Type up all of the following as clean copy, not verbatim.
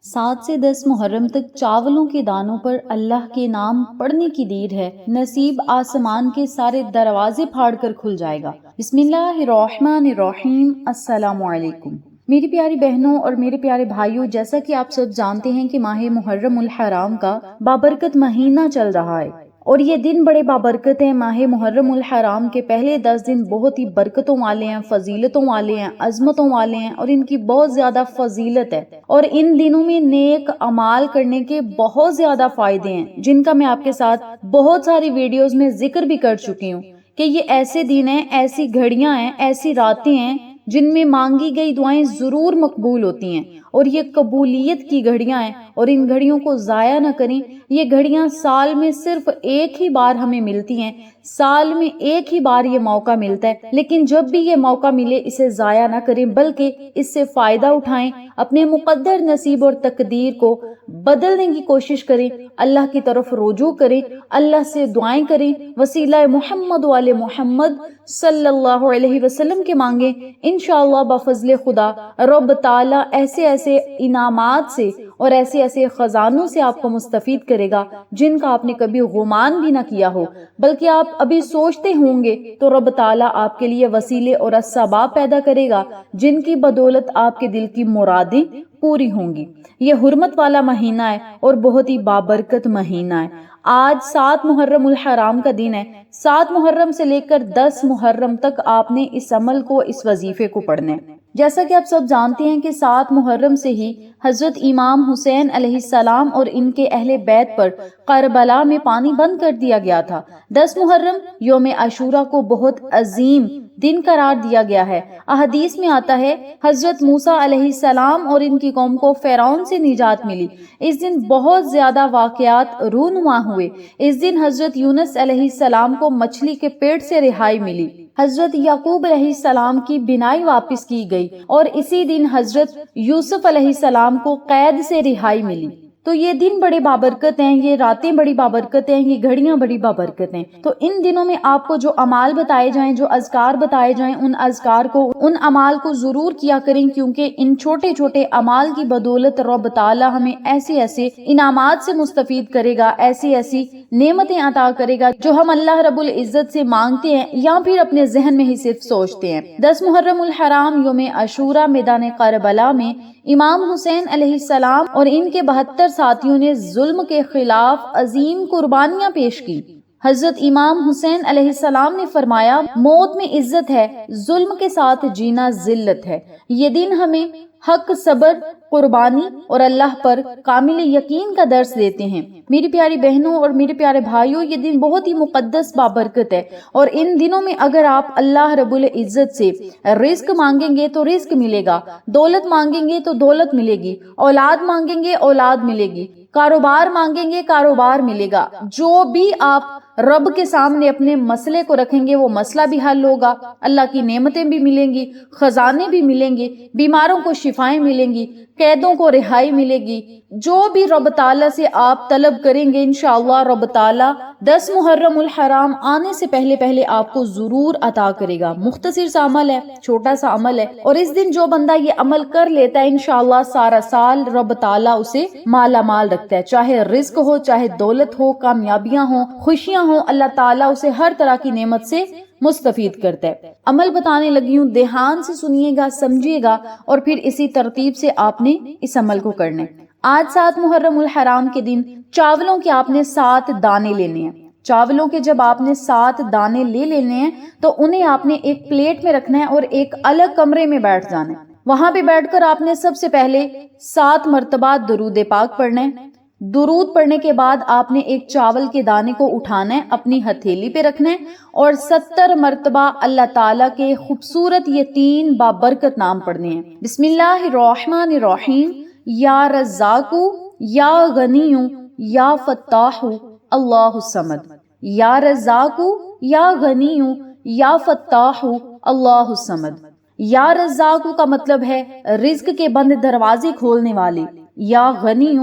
7 سے 10 محرم تک چاولوں کے دانوں پر اللہ کے نام پڑھنے کی دیر ہے، نصیب آسمان کے سارے دروازے پھاڑ کر کھل جائے گا۔ بسم اللہ الرحمن الرحیم۔ السلام علیکم میری پیاری بہنوں اور میرے پیارے بھائیوں، جیسا کہ آپ سب جانتے ہیں کہ ماہ محرم الحرام کا بابرکت مہینہ چل رہا ہے اور یہ دن بڑے بابرکت ہیں۔ ماہ محرم الحرام کے پہلے 10 دن بہت ہی برکتوں والے ہیں، فضیلتوں والے ہیں، عظمتوں والے ہیں اور ان کی بہت زیادہ فضیلت ہے، اور ان دنوں میں نیک اعمال کرنے کے بہت زیادہ فائدے ہیں، جن کا میں آپ کے ساتھ بہت ساری ویڈیوز میں ذکر بھی کر چکی ہوں کہ یہ ایسے دن ہیں، ایسی گھڑیاں ہیں، ایسی راتیں ہیں جن میں مانگی گئی دعائیں ضرور مقبول ہوتی ہیں، اور یہ قبولیت کی گھڑیاں ہیں، اور ان گھڑیوں کو ضائع نہ کریں۔ یہ گھڑیاں سال میں صرف ایک ہی بار ہمیں ملتی ہیں، سال میں ایک ہی بار یہ موقع ملتا ہے، لیکن جب بھی یہ موقع ملے اسے ضائع نہ کریں، بلکہ اس سے فائدہ اٹھائیں، اپنے مقدر نصیب اور تقدیر کو بدلنے کی کوشش کریں، اللہ کی طرف رجوع کریں، اللہ سے دعائیں کریں، وسیلہ محمد وآل محمد صلی اللہ علیہ وسلم کے مانگیں۔ انشاءاللہ بفضل خدا رب تعالی ایسے ایسے انعامات سے اور ایسے ایسے خزانوں سے آپ کو مستفید کرے گا جن کا آپ نے کبھی گمان بھی نہ کیا ہو، بلکہ آپ ابھی سوچتے ہوں گے تو رب تعالی آپ کے لیے وسیلے اور اسباب پیدا کرے گا جن کی بدولت آپ کے دل کی مرادیں پوری ہوں گی۔ یہ حرمت والا مہینہ ہے اور بہت ہی بابرکت مہینہ ہے۔ آج 7 محرم الحرام کا دن ہے۔ 7 محرم سے لے کر 10 محرم تک آپ نے اس عمل کو، اس وظیفے کو پڑھنا ہے۔ جیسا کہ آپ سب جانتے ہیں کہ 7 محرم سے ہی حضرت امام حسین علیہ السلام اور ان کے اہل بیت پر کربلا میں پانی بند کر دیا گیا تھا۔ 10 محرم یوم عاشورہ کو بہت عظیم دن قرار دیا گیا ہے۔ احادیث میں آتا ہے حضرت موسیٰ علیہ السلام اور ان کی قوم کو فرعون سے نجات ملی۔ اس دن بہت زیادہ واقعات رونما ہوئے۔ اس دن حضرت یونس علیہ السلام کو مچھلی کے پیٹ سے رہائی ملی۔ حضرت یعقوب علیہ السلام کی بینائی واپس کی گئی اور اسی دن حضرت یوسف علیہ السلام کو قید سے رہائی ملی۔ تو یہ دن بڑے بابرکت ہیں، یہ راتیں بڑی بابرکت ہیں، یہ گھڑیاں بڑی بابرکت ہیں۔ تو ان دنوں میں آپ کو جو اعمال بتائے جائیں، جو اذکار بتائے جائیں، ان اذکار کو، ان اعمال کو ضرور کیا کریں، کیونکہ ان چھوٹے چھوٹے اعمال کی بدولت رب تعالی ہمیں ایسے ایسے انعامات سے مستفید کرے گا، ایسی ایسی نعمتیں عطا کرے گا جو ہم اللہ رب العزت سے مانگتے ہیں یا پھر اپنے ذہن میں ہی صرف سوچتے ہیں۔ 10 محرم الحرام یوم عاشورہ میدان کربلا میں امام حسین علیہ السلام اور ان کے 72 ساتھیوں نے ظلم کے خلاف عظیم قربانیاں پیش کی۔ حضرت امام حسین علیہ السلام نے فرمایا، موت میں عزت ہے، ظلم کے ساتھ جینا ذلت ہے۔ یہ دن ہمیں حق، صبر، قربانی اور اللہ پر کامل یقین کا درس دیتے ہیں۔ میری پیاری بہنوں اور میرے پیارے بھائیوں، یہ دن بہت ہی مقدس بابرکت ہے، اور ان دنوں میں اگر آپ اللہ رب العزت سے رزق مانگیں گے تو رزق ملے گا، دولت مانگیں گے تو دولت ملے گی، اولاد مانگیں گے اولاد ملے گی، کاروبار مانگیں گے کاروبار ملے گا۔ جو بھی آپ رب کے سامنے اپنے مسئلے کو رکھیں گے وہ مسئلہ بھی حل ہوگا، اللہ کی نعمتیں بھی ملیں گی، خزانے بھی ملیں گے، بیماروں کو شفائیں ملیں گی، قیدوں کو رہائی ملے گی۔ جو بھی رب تعالیٰ سے آپ طلب کریں گے انشاءاللہ رب تعالیٰ 10 محرم الحرام آنے سے پہلے پہلے آپ کو ضرور عطا کرے گا۔ مختصر سا عمل ہے، چھوٹا سا عمل ہے، اور اس دن جو بندہ یہ عمل کر لیتا ہے انشاءاللہ سارا سال رب تعالیٰ اسے مالا مال رکھتا ہے، چاہے رزق ہو، چاہے دولت ہو، کامیابیاں ہوں، خوشیاں ہوں، اللہ تعالیٰ اسے ہر طرح کی نعمت سے مستفید کرتا ہے۔ عمل بتانے لگی ہوں، دھیان سے سنیے گا، سمجھیے گا، اور پھر اسی ترتیب سے آپ نے اس عمل کو کرنا ہے۔ آج 7 محرم الحرام کے دن چاولوں کے آپ نے 7 دانے لینے ہیں۔ چاولوں کے جب آپ نے 7 دانے لے لینے ہیں تو انہیں آپ نے ایک پلیٹ میں رکھنا ہے اور ایک الگ کمرے میں بیٹھ جانا ہے۔ وہاں پہ بیٹھ کر آپ نے سب سے پہلے 7 مرتبہ درود پاک پڑھنا ہے۔ درود پڑھنے کے بعد آپ نے ایک چاول کے دانے کو اٹھانا ہے، اپنی ہتھیلی پہ رکھنا ہے اور 70 مرتبہ اللہ تعالیٰ کے خوبصورت یہ 3 بابرکت نام پڑھنے ہیں۔ بسم اللہ الرحمن الرحیم، یا رزاق، یا غنی، یا فتاح، اللہ الصمد۔ یا رزاق، یا غنی، یا فتاح، اللہ الصمد۔ یا رزاق کا مطلب ہے رزق کے بند دروازے کھولنے والے، یا غنی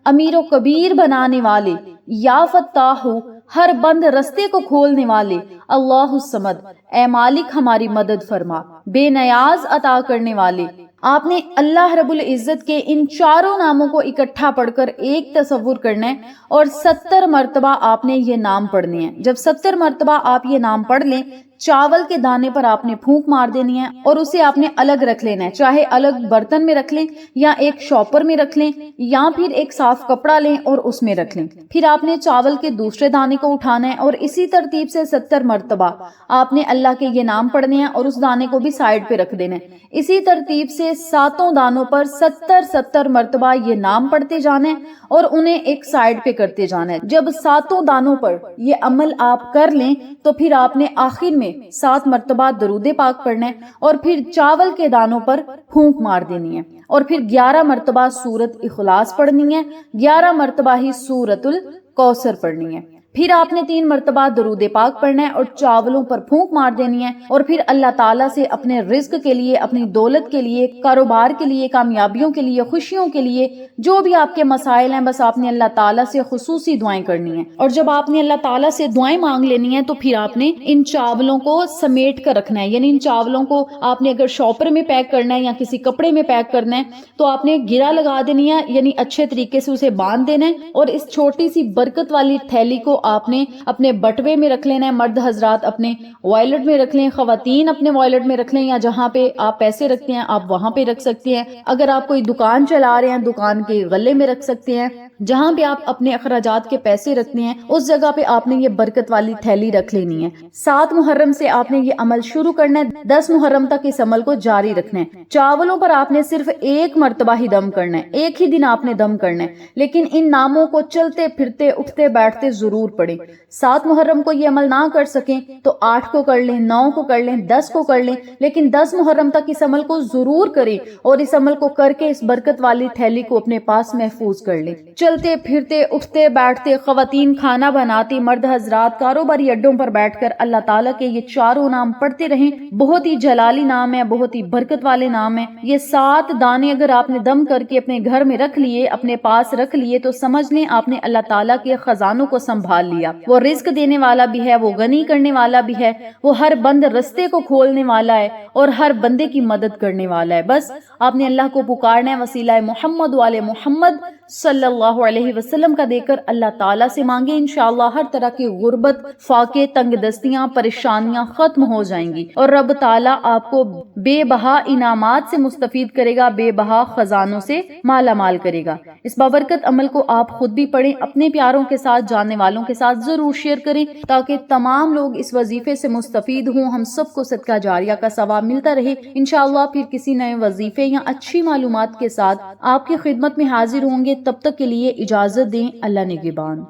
امیر و کبیر بنانے والے، یا فتاح ہر بند رستے کو کھولنے والے، اللہ الصمد اے مالک ہماری مدد فرما، بے نیاز عطا کرنے والے، آپ نے اللہ رب العزت کے ان چاروں ناموں کو اکٹھا پڑھ کر ایک تصور کرنا ہے اور 70 مرتبہ آپ نے یہ نام پڑھنے ہیں۔ جب 70 مرتبہ آپ یہ نام پڑھ لیں، چاول کے دانے پر آپ نے پھونک مار دینی ہے اور اسے آپ نے الگ رکھ لینا ہے، چاہے الگ برتن میں رکھ لیں یا ایک شاپر میں رکھ لیں یا پھر ایک صاف کپڑا لیں اور اس میں رکھ لیں۔ پھر آپ نے چاول کے دوسرے دانے کو اٹھانا ہے اور اسی ترتیب سے 70 مرتبہ آپ نے اللہ کے یہ نام پڑھنے ہیں اور اس دانے کو بھی سائڈ پہ رکھ دینا ہے۔ اسی ترتیب سے 7 دانوں پر 70 مرتبہ یہ نام پڑھتے جانا ہے اور انہیں ایک سائڈ پہ کرتے جانا ہے۔ جب 7 دانوں پر یہ عمل آپ کر لیں تو پھر آپ نے آخر میں 7 مرتبہ درود پاک پڑھنا ہے اور پھر چاول کے دانوں پر پھونک مار دینی ہے اور پھر 11 مرتبہ سورت اخلاص پڑھنی ہے، 11 مرتبہ ہی سورت الکوثر پڑھنی ہے۔ پھر آپ نے 3 مرتبہ درود پاک پڑھنا ہے اور چاولوں پر پھونک مار دینی ہے اور پھر اللہ تعالیٰ سے اپنے رزق کے لیے، اپنی دولت کے لیے، کاروبار کے لیے، کامیابیوں کے لیے، خوشیوں کے لیے، جو بھی آپ کے مسائل ہیں، بس آپ نے اللہ تعالیٰ سے خصوصی دعائیں کرنی ہیں۔ اور جب آپ نے اللہ تعالیٰ سے دعائیں مانگ لینی ہیں تو پھر آپ نے ان چاولوں کو سمیٹ کر رکھنا ہے، یعنی ان چاولوں کو آپ نے اگر شاپر میں پیک کرنا ہے یا کسی کپڑے میں پیک کرنا ہے تو آپ نے گرہ لگا دینی ہے، یعنی اچھے طریقے سے اسے باندھ دینا ہے اور اس چھوٹی سی برکت والی تھیلی کو آپ نے اپنے بٹوے میں رکھ لینا ہے۔ مرد حضرات اپنے وائلٹ میں رکھ لیں، خواتین اپنے وائلٹ میں رکھ لیں، یا جہاں پہ آپ پیسے رکھتے ہیں آپ وہاں پہ رکھ سکتے ہیں۔ اگر آپ کوئی دکان چلا رہے ہیں دکان کے غلے میں رکھ سکتے ہیں، جہاں پہ آپ اپنے اخراجات کے پیسے رکھتے ہیں اس جگہ پہ آپ نے یہ برکت والی تھیلی رکھ لینی ہے۔ 7 محرم سے آپ نے یہ عمل شروع کرنا ہے، 10 محرم تک اس عمل کو جاری رکھنا ہے۔ چاولوں پر آپ نے صرف ایک مرتبہ ہی دم کرنا ہے، ایک ہی دن آپ نے دم کرنا ہے، لیکن ان ناموں کو چلتے پھرتے اٹھتے بیٹھتے ضرور پڑھیں۔ 7 محرم کو یہ عمل نہ کر سکیں تو 8 کو کر لیں، 9 کو کر لیں، 10 کو کر لیں، لیکن 10 محرم تک اس عمل کو ضرور کریں اور اس عمل کو کر کے اس برکت والی تھیلی کو اپنے پاس محفوظ کر لیں۔ چلتے پھرتے اٹھتے بیٹھتے، خواتین کھانا بناتی، مرد حضرات کاروباری اڈوں پر بیٹھ کر اللہ تعالیٰ کے یہ چاروں نام پڑھتے رہیں۔ بہت ہی جلالی نام ہے، بہت ہی برکت والے نام ہیں۔ یہ 7 دانے اگر آپ نے دم کر کے اپنے گھر میں رکھ لیے، اپنے پاس رکھ لیے، تو سمجھ لیں آپ نے اللہ تعالیٰ کے خزانوں کو سنبھال لیا۔ وہ رزق دینے والا بھی ہے، وہ غنی کرنے والا بھی ہے، وہ ہر بند رستے کو کھولنے والا ہے اور ہر بندے کی مدد کرنے والا ہے۔ بس آپ نے اللہ کو پکارنا ہے، وسیلہ محمد والے محمد صلی اللہ علیہ وسلم کا دے کر اللہ تعالیٰ سے مانگے، انشاءاللہ ہر طرح کی غربت، فاقے، تنگ دستیاں، پریشانیاں ختم ہو جائیں گی اور رب تعالیٰ آپ کو بے بہا انعامات سے مستفید کرے گا، بے بہا خزانوں سے مالا مال کرے گا۔ اس بابرکت عمل کو آپ خود بھی پڑھیں، اپنے پیاروں کے ساتھ، جاننے والوں کے ساتھ ضرور شیئر کریں تاکہ تمام لوگ اس وظیفے سے مستفید ہوں، ہم سب کو صدقہ جاریہ کا ثواب ملتا رہے۔ انشاءاللہ پھر کسی نئے وظیفے یا اچھی معلومات کے ساتھ آپ کی خدمت میں حاضر ہوں گے، تب تک کے لیے اجازت دیں، اللہ نگہبان۔